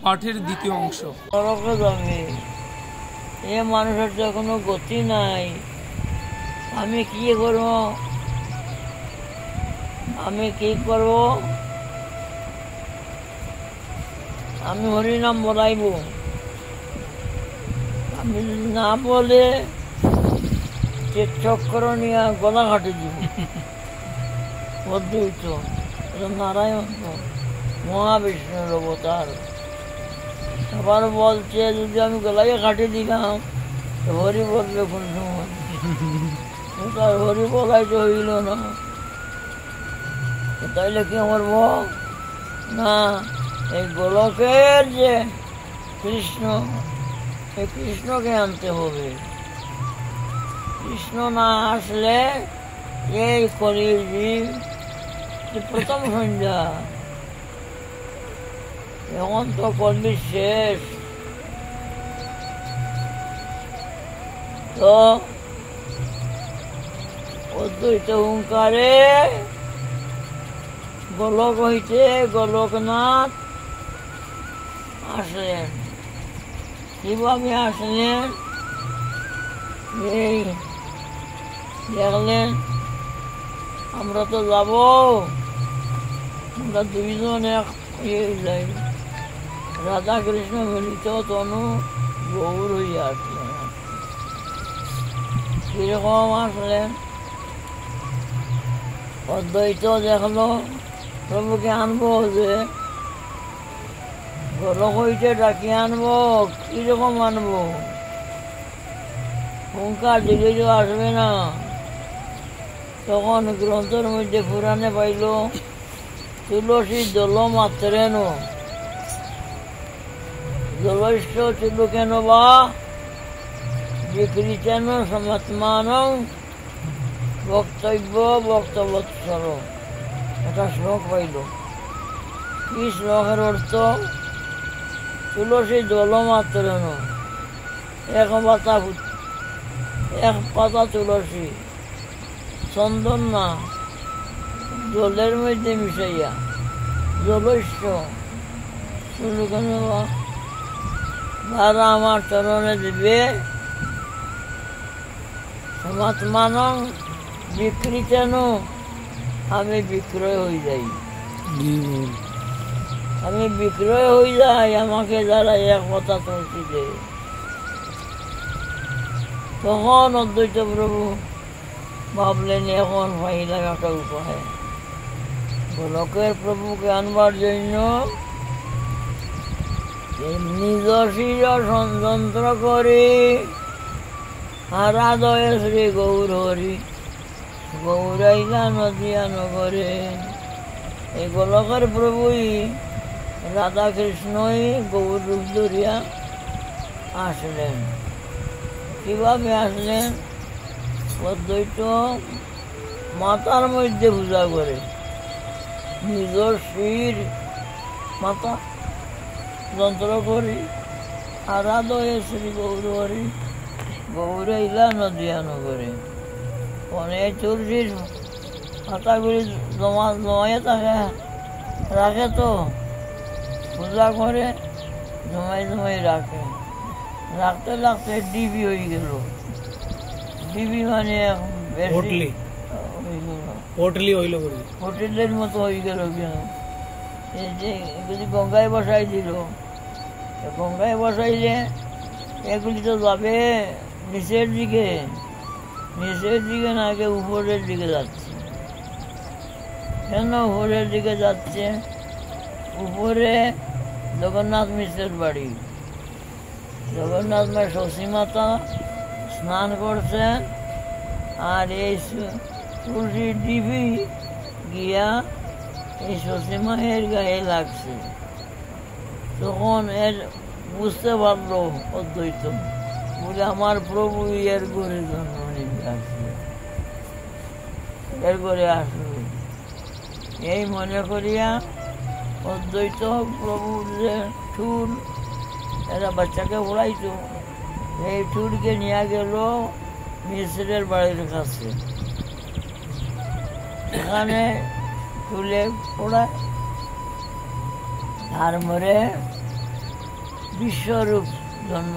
পাঠের দ্বিতীয় অংশ। এ মানুষের তো কোনো গতি নাই, আমি কি করব? আমি হরিনাম বলাইব, আমি না বলে চক্র নিয়ে গলা ঘাটে দিব। অদ্বৈত নারায়ণ মহাবিষ্ণুর অবতার। আবার বলছে যদি আমি গলায় কাটে দিলাম হরি বলবে কোন সময়? তার হরি বলাই তো হইল না, তাইলে কি করব? না, এই গোলকের যে কৃষ্ণ, এই কৃষ্ণকে আনতে হবে। কৃষ্ণ না আসলে এই কলির জীব প্রথম সন্ধ্যা, এখন তো কলির শেষ। তো অদ্বৈত ওঙ্কারে গোলক হইতে গোলকনাথ আসলেন। কিভাবে আসলেন? এই দেখলেন আমরা তো যাব, আমরা দুইজন এক যাই, রাধা কৃষ্ণ মিলিত তনু গৌর হইয়া আসলেন। কিরকম আসলেন? অদ্বৈত দেখলো প্রভুকে আনবো, যে গোলক হইতে ডাকি আনবো, কিরকম আনবো? ওঙ্কার দিলে তো আসবে না। তখন গ্রন্থের মধ্যে পুরাণে পাইল তুলসী দল মাত্রেন জলস্য চুলু কেন বা বিকৃতেন সমাত্মান বক্তব্য বক্তবৎসর। একটা শ্লোক পাইল। কি শ্লোকের অর্থ? তুলসী দল মাত্রেন, এক পাতা তুলসী, চন্দন না, জলের মধ্যে মিশাইয়া জলস্য চুলু কেন তারা আমার চরণে দিবে, সমাত্মান বিকৃতেন আমি বিক্রয় হয়ে যাই, আমি বিক্রয় হয়ে যাই, আমাকে যারা এক কথা তুলসী দেয়। তখন অদ্বৈত প্রভু ভাবলেন এখন পাইলাম একটা উপায়। গোলকের প্রভুকে আনবার জন্য নিজ শির সংযন্ত্র করি আরাধয় শ্রী গৌর হরি গৌরাইলা নদিয়া নগরে। এই গোলকের প্রভুই রাধা কৃষ্ণই গৌর রূপ ধরিয়া আসলেন। কিভাবে আসলেন? অদ্বৈত মাথার মধ্যে পূজা করে, নিজের শির মাথা যন্ত্র করি আরাধয় শ্রী গৌর হরি গৌরাইলা নদিয়া নগরে। অনেক তুলসীর পাতাগুলি জমাইয়ে থাকে, রাখে, তো পূজা করে জমাই রাখে। রাখতে রাখতে ডিবি হয়ে গেল। ডিবি মানে হোটেলের মতো হয়ে গেল। কেন? এই যে এগুলি গঙ্গায় বসাই দিল, গঙ্গায় বসাইলে এগুলি তো যাবে নিচের দিকে, না আগে উপরের দিকে যাচ্ছে। কেন উপরের দিকে যাচ্ছে? উপরে জগন্নাথ মিশ্রের বাড়ি। জগন্নাথ মা শশী মাতা স্নান করছেন, আর এই তুলসী ডিবি গিয়া এই শশী মায়ের গায়ে লাগছে। তখন এর বুঝতে পারলো অদ্বৈত, বলে আমার প্রভু এর ঘরে জন্ম নিতে আসবে, এর ঘরে আসবে। এই মনে করিয়া অদ্বৈত প্রভুর যে ঠুল, এরা বাচ্চাকে পড়াইতো, এই ঠুলকে নিয়ে গেল মিশ্রের বাড়ির কাছে। এখানে ঠুলে পড়ায়, আর মরে বিশ্বরূপ জন্ম